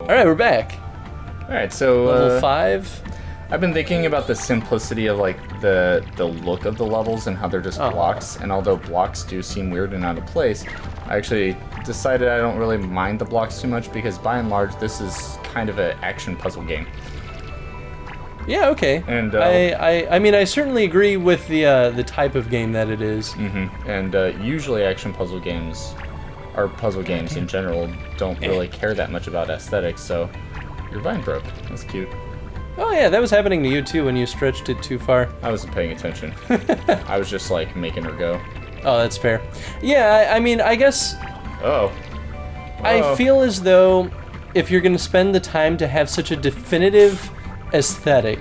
All right, we're back. All right, so Level 5. I've been thinking about the simplicity of like the look of the levels and how they're just blocks. And although blocks do seem weird and out of place, I actually decided I don't really mind the blocks too much because by and large this is kind of an action puzzle game. Yeah, okay. And I mean, I certainly agree with the type of game that it is. Mm-hmm. And usually action puzzle games, or puzzle games in general, don't really care that much about aesthetics. So your vine broke. That's cute. Oh yeah, that was happening to you too when you stretched it too far. I wasn't paying attention. I was just like making her go. Oh, that's fair. Yeah, I mean, I guess Oh. I feel as though if you're going to spend the time to have such a definitive aesthetic,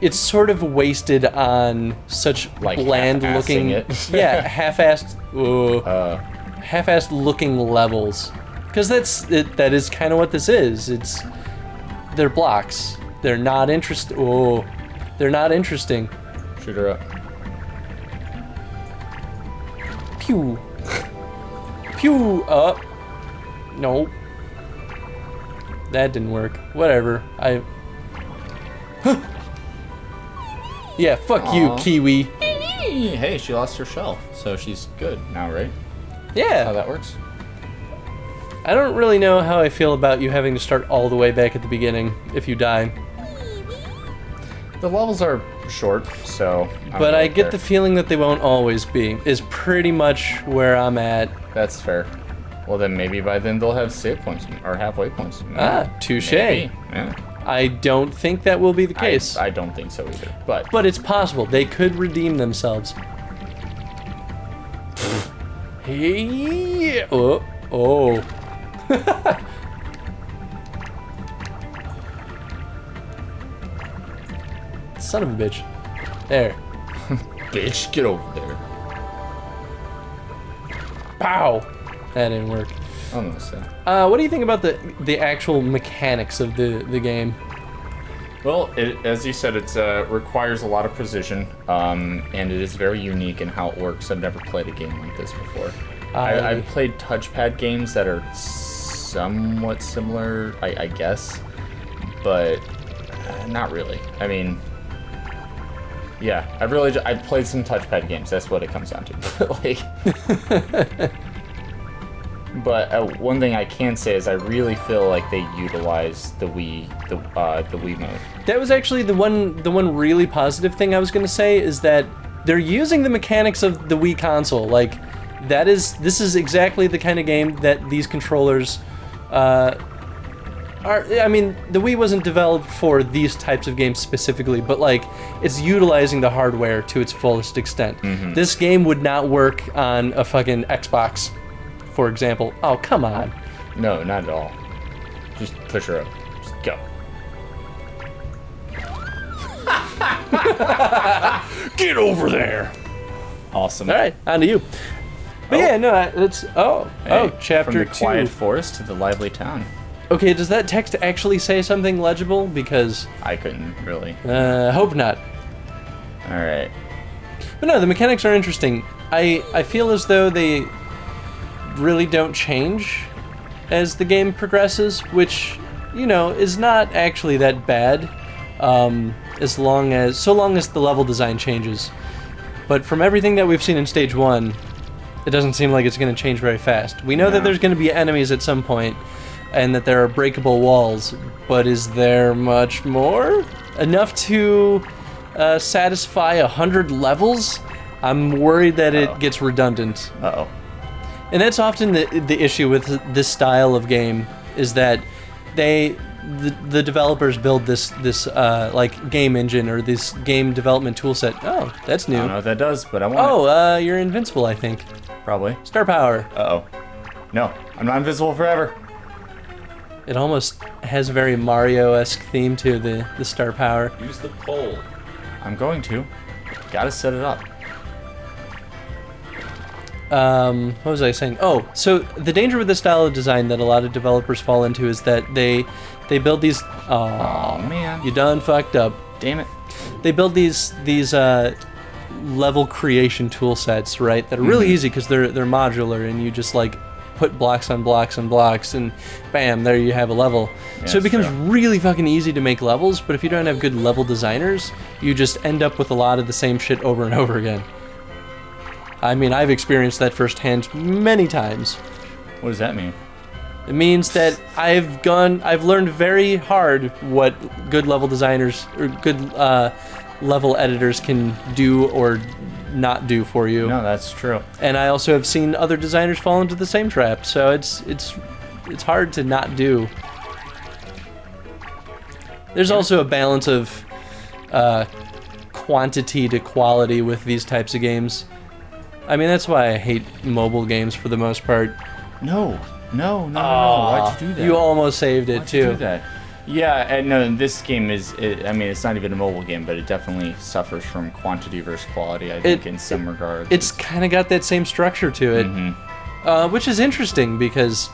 it's sort of wasted on such Like bland-looking, half-assing it. half-assed looking levels. Because that is kind of what this is. They're blocks. They're not interesting. Oh, they're not interesting. Shoot her up. Pew. Pew. No. That didn't work. Whatever. Yeah, fuck you, Kiwi. Hey, she lost her shell, so she's good now, right? Yeah. How that works? I don't really know how I feel about you having to start all the way back at the beginning if you die. The levels are short, so... But I get the feeling that they won't always be, is pretty much where I'm at. That's fair. Well, then maybe by then they'll have save points, or halfway points. Touche. Maybe. Yeah. I don't think that will be the case. I don't think so either, but... But it's possible. They could redeem themselves. Hey! Oh. Son of a bitch. There. Bitch, get over there. Pow! That didn't work. Almost, What do you think about the actual mechanics of the game? Well, as you said, it requires a lot of precision, and it is very unique in how it works. I've never played a game like this before. I've played touchpad games that are somewhat similar, I guess, but not really. I mean, yeah, I've played some touchpad games. That's what it comes down to. But one thing I can say is I really feel like they utilize the Wii mode. That was actually the one really positive thing I was going to say is that they're using the mechanics of the Wii console. Like, this is exactly the kind of game that these controllers are. I mean, the Wii wasn't developed for these types of games specifically, but like, it's utilizing the hardware to its fullest extent. Mm-hmm. This game would not work on a fucking Xbox, for example. Oh, come on. No, not at all. Just push her up. Just go. Get over there. Awesome. All right, on to you. But yeah, no, it's chapter 2. From the quiet forest to the lively town. Okay, does that text actually say something legible? Because I couldn't really. Hope not. All right. But no, the mechanics are interesting. I feel as though they really don't change as the game progresses, which, you know, is not actually that bad, so long as the level design changes. But from everything that we've seen in stage 1, it doesn't seem like it's going to change very fast. We know that there's going to be enemies at some point, and that there are breakable walls, but is there much more? Enough to satisfy 100 levels? I'm worried that it gets redundant. Uh-oh. And that's often the issue with this style of game, is that the developers build this like game engine or this game development tool set. Oh, that's new. I don't know what that does, but I want it. You're invincible, I think. Probably. Star power. Uh-oh. No, I'm not invisible forever. It almost has a very Mario-esque theme to the star power. Use the pole. I'm going to. Gotta set it up. What was I saying? Oh, so the danger with this style of design that a lot of developers fall into is that they build these... Oh, man. You done fucked up. Damn it. They build these level creation tool sets, right, that are really easy because they're modular and you just, like, put blocks on blocks on blocks, and bam, there you have a level. Yeah, so it becomes true. really fucking easy to make levels, but if you don't have good level designers, you just end up with a lot of the same shit over and over again. I mean, I've experienced that firsthand many times. What does that mean? It means that I've learned very hard what good level designers or good level editors can do or not do for you. No, that's true. And I also have seen other designers fall into the same trap, so it's hard to not do. There's also a balance of quantity to quality with these types of games. I mean, that's why I hate mobile games for the most part. No. Why'd you do that? You almost saved it, Why'd too. you do that? Yeah, and no, this game it's not even a mobile game, but it definitely suffers from quantity versus quality, I think, in some regards. It's kind of got that same structure to it, which is interesting because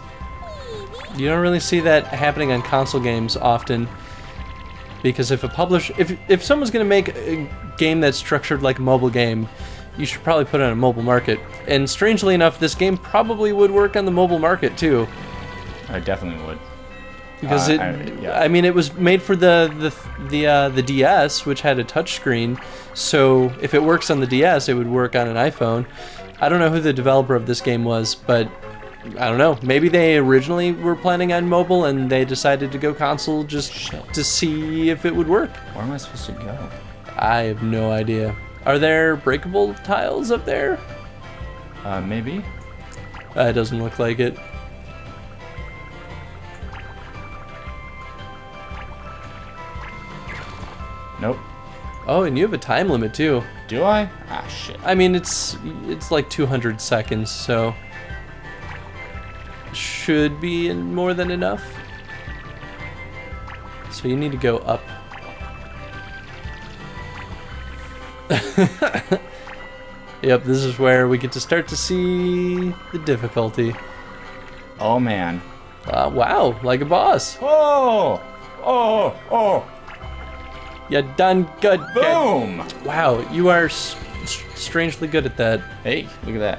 you don't really see that happening on console games often. Because if someone's going to make a game that's structured like a mobile game, you should probably put it on a mobile market. And strangely enough, this game probably would work on the mobile market too. I definitely would. Because I mean, it was made for the DS, which had a touchscreen. So if it works on the DS, it would work on an iPhone. I don't know who the developer of this game was, but I don't know. Maybe they originally were planning on mobile and they decided to go console just to see if it would work. Where am I supposed to go? I have no idea. Are there breakable tiles up there? Maybe. It doesn't look like it. Nope. Oh, and you have a time limit too. Do I? Ah, shit. I mean, it's like 200 seconds, so should be more than enough. So you need to go up. Yep, this is where we get to start to see the difficulty. Oh, man. Wow, like a boss. Oh! You done good. Boom! Good. Wow, you are strangely good at that. Hey, look at that.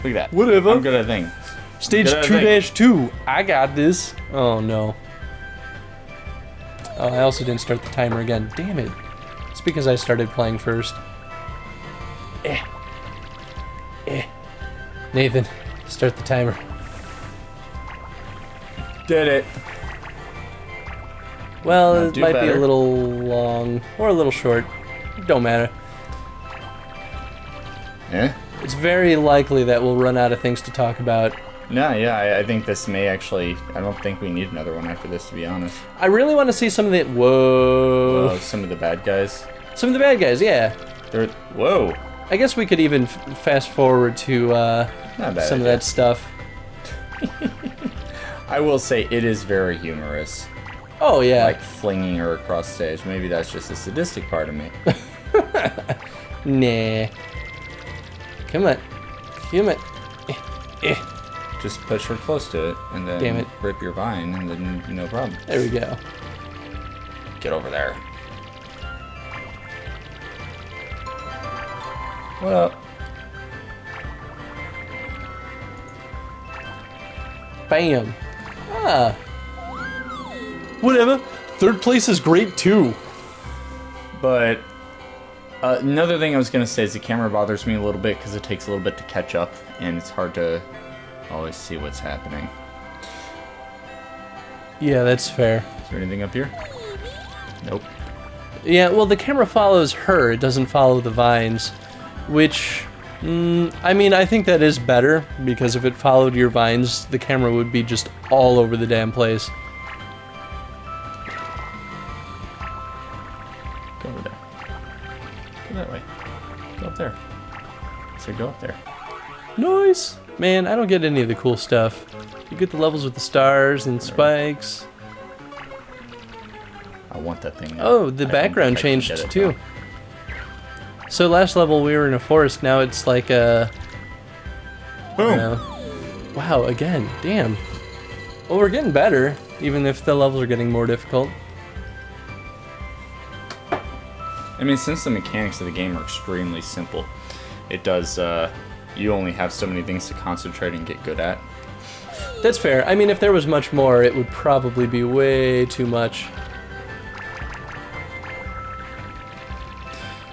Look at that. Whatever. I'm good at things. Stage 2-2. I got this. Oh, no. Oh, I also didn't start the timer again. Damn it. It's because I started playing first. Nathan, start the timer. Did it. Well, Now it do might be better. a little long or a little short. Don't matter. Eh? It's very likely that we'll run out of things to talk about. No, yeah, I think this may actually... I don't think we need another one after this, to be honest. I really want to see some of the... Whoa. Oh, some of the bad guys. Some of the bad guys, yeah. They're... Whoa. I guess we could even fast forward to Not a bad some of idea. that stuff. I will say it is very humorous. Oh, yeah. Like flinging her across stage. Maybe that's just a sadistic part of me. Nah. Come on. Come on. Just push her close to it, and then Damn it. rip your vine, and then no problem. There we go. Get over there. What up? Bam. Ah. Whatever. Third place is great, too. But another thing I was going to say is the camera bothers me a little bit because it takes a little bit to catch up, and it's hard to always see what's happening. Yeah, that's fair. Is there anything up here? Nope. Yeah, well, the camera follows her. It doesn't follow the vines. Which, I mean, I think that is better, because if it followed your vines, the camera would be just all over the damn place. Go over there. Go that way. Go up there. So go up there. Nice! Man, I don't get any of the cool stuff. You get the levels with the stars and spikes. I want that thing. Oh, the I don't background think I can changed get it, too. So last level we were in a forest, now it's like a... Boom! Wow, again, damn. Well, we're getting better, even if the levels are getting more difficult. I mean, since the mechanics of the game are extremely simple, it does you only have so many things to concentrate and get good at. That's fair. I mean, if there was much more, it would probably be way too much.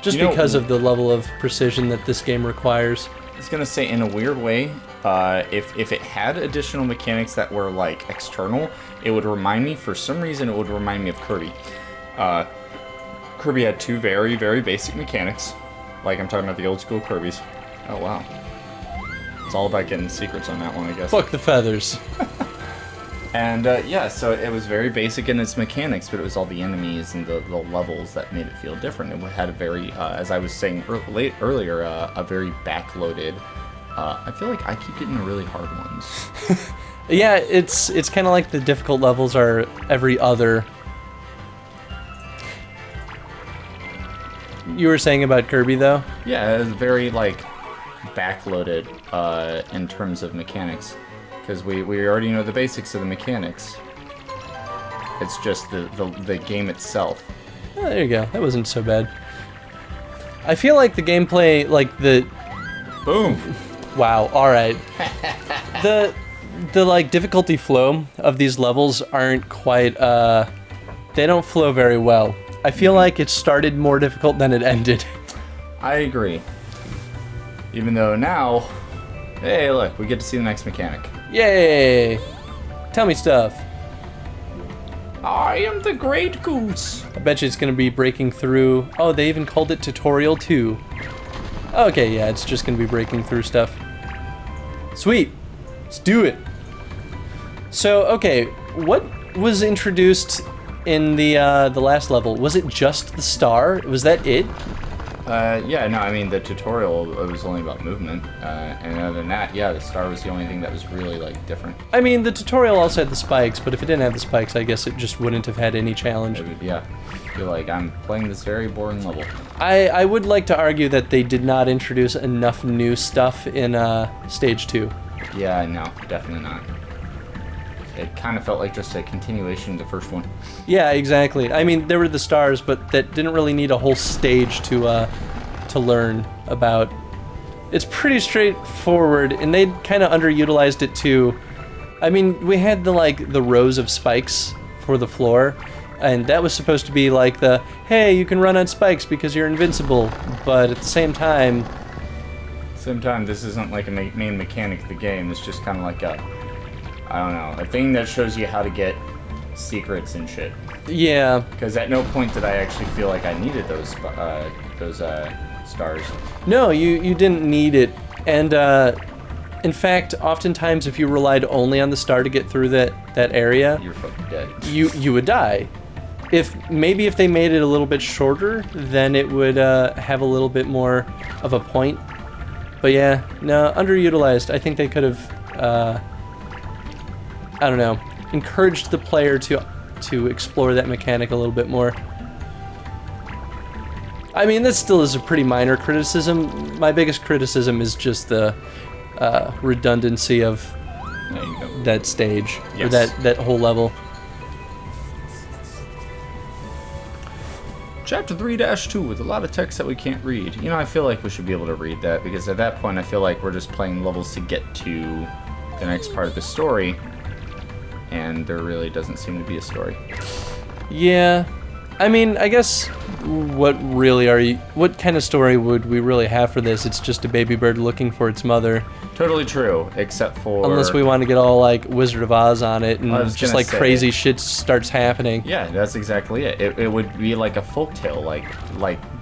Just because of the level of precision that this game requires. I was gonna say, in a weird way, if it had additional mechanics that were like external, it would remind me, for some reason, it would remind me of Kirby. Kirby had two very, very basic mechanics. Like, I'm talking about the old school Kirbys. Oh, wow. It's all about getting secrets on that one, I guess. Fuck the feathers. And, yeah, so it was very basic in its mechanics, but it was all the enemies and the levels that made it feel different. It had a very, as I was saying earlier, a very backloaded... I feel like I keep getting the really hard ones. Yeah, it's kind of like the difficult levels are every other. You were saying about Kirby, though? Yeah, it's very, like, backloaded in terms of mechanics. Because we already know the basics of the mechanics. It's just the game itself. Oh, there you go. That wasn't so bad. I feel like the gameplay, like the... Boom! Wow, alright. The like, difficulty flow of these levels aren't quite, they don't flow very well. I feel like it started more difficult than it ended. I agree. Even though now, hey, look, we get to see the next mechanic. Yay! Tell me stuff. I am the Great Goose. I bet you it's gonna be breaking through... Oh, they even called it Tutorial 2. Okay, yeah, it's just gonna be breaking through stuff. Sweet! Let's do it! So, okay, what was introduced in the last level? Was it just the star? Was that it? Yeah, no, I mean, the tutorial was only about movement, and other than that, yeah, the star was the only thing that was really, like, different. I mean, the tutorial also had the spikes, but if it didn't have the spikes, I guess it just wouldn't have had any challenge. Yeah, you're like, I'm playing this very boring level. I would like to argue that they did not introduce enough new stuff in Stage 2. Yeah, no, definitely not. It kind of felt like just a continuation of the first one. Yeah, exactly. I mean, there were the stars, but that didn't really need a whole stage to learn about. It's pretty straightforward, and they kind of underutilized it too. I mean, we had the rows of spikes for the floor, and that was supposed to be like the, hey, you can run on spikes because you're invincible, but at the same time... This isn't like a main mechanic of the game. It's just kind of like a... I don't know, a thing that shows you how to get secrets and shit. Yeah. Because at no point did I actually feel like I needed those stars. No, you didn't need it. And in fact, oftentimes if you relied only on the star to get through that area, you're fucking dead. You would die. If they made it a little bit shorter, then it would have a little bit more of a point. But yeah, no, underutilized. I think they could have I don't know, encouraged the player to explore that mechanic a little bit more. I mean, that still is a pretty minor criticism. My biggest criticism is just the redundancy of that stage, yes. Or that whole level. Chapter 3-2 with a lot of text that we can't read. You know, I feel like we should be able to read that, because at that point I feel like we're just playing levels to get to the next part of the story. And there really doesn't seem to be a story. Yeah, I mean, I guess what kind of story would we really have for this? It's just a baby bird looking for its mother. Totally true, except for... Unless we want to get all, like, Wizard of Oz on it, and just, like, crazy shit starts happening. Yeah, that's exactly it. It would be like a folktale,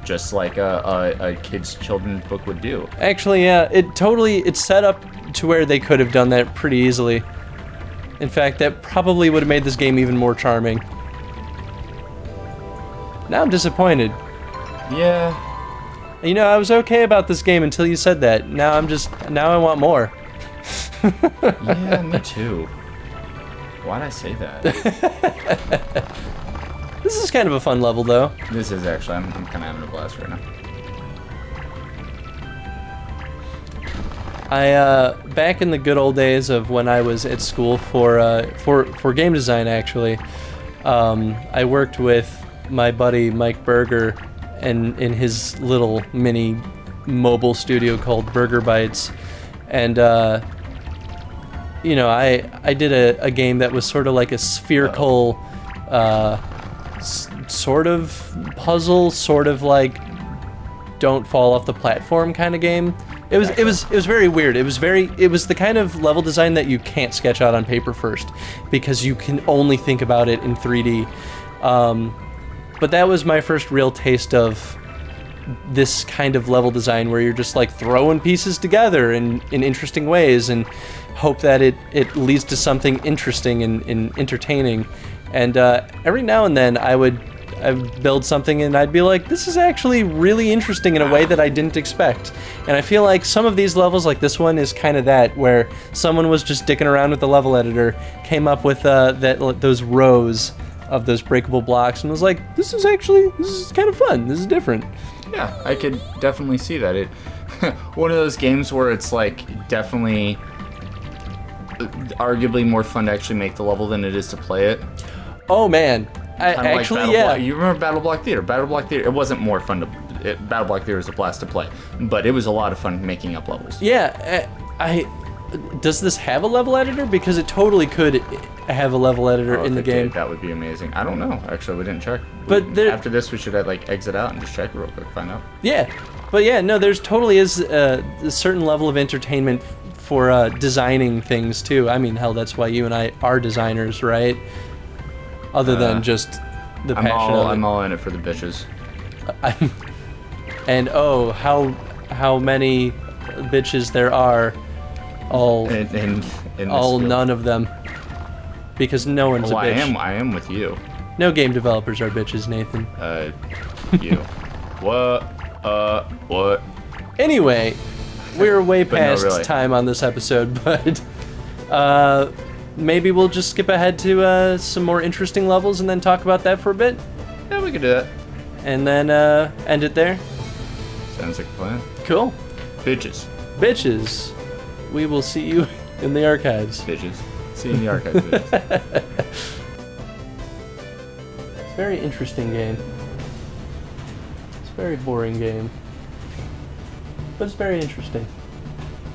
just like a kid's children's book would do. Actually, yeah, it's set up to where they could have done that pretty easily. In fact, that probably would have made this game even more charming. Now I'm disappointed. Yeah. You know, I was okay about this game until you said that. Now I want more. Yeah, me too. Why'd I say that? This is kind of a fun level, though. This is actually, I'm kind of having a blast right now. Back in the good old days of when I was at school for game design, actually, I worked with my buddy Mike Berger and in his little mini mobile studio called Burger Bites, And you know, I did a game that was sort of like a spherical sort of puzzle, sort of like don't fall off the platform kind of game. It was very weird. It was the kind of level design that you can't sketch out on paper first, because you can only think about it in 3D. But that was my first real taste of this kind of level design, where you're just like throwing pieces together in interesting ways and hope that it leads to something interesting and entertaining. And every now and then I'd build something and I'd be like, this is actually really interesting in a way that I didn't expect. And I feel like some of these levels, like this one, is kind of that, where someone was just dicking around with the level editor, came up with those rows of those breakable blocks, and was like, this is kind of fun. This is different. Yeah, I could definitely see that. It one of those games where it's like definitely arguably more fun to actually make the level than it is to play it. Oh man, yeah. You remember Battle Block Theater? Battle Block Theater. It wasn't more fun to. Battle Block Theater was a blast to play, but it was a lot of fun making up levels. Yeah, does this have a level editor? Because it totally could have a level editor in the game. That would be amazing. I don't know. Actually, we didn't check. But after this, we should like exit out and just check real quick, find out. Yeah, but yeah, no, there's totally is a certain level of entertainment for designing things too. I mean, hell, that's why you and I are designers, right? Other than just the passion of it. I'm all in it for the bitches. And oh, how many bitches there are. All none of them, because no one's a bitch. I am with you. No game developers are bitches, Nathan. You. What? Anyway, we're way past time on this episode, but maybe we'll just skip ahead to some more interesting levels and then talk about that for a bit. Yeah, we could do that. And then end it there. Sounds like a plan. Cool. Bitches. We will see you in the archives. Bitches. See you in the archives, bitches. It's a very interesting game. It's a very boring game. But it's very interesting.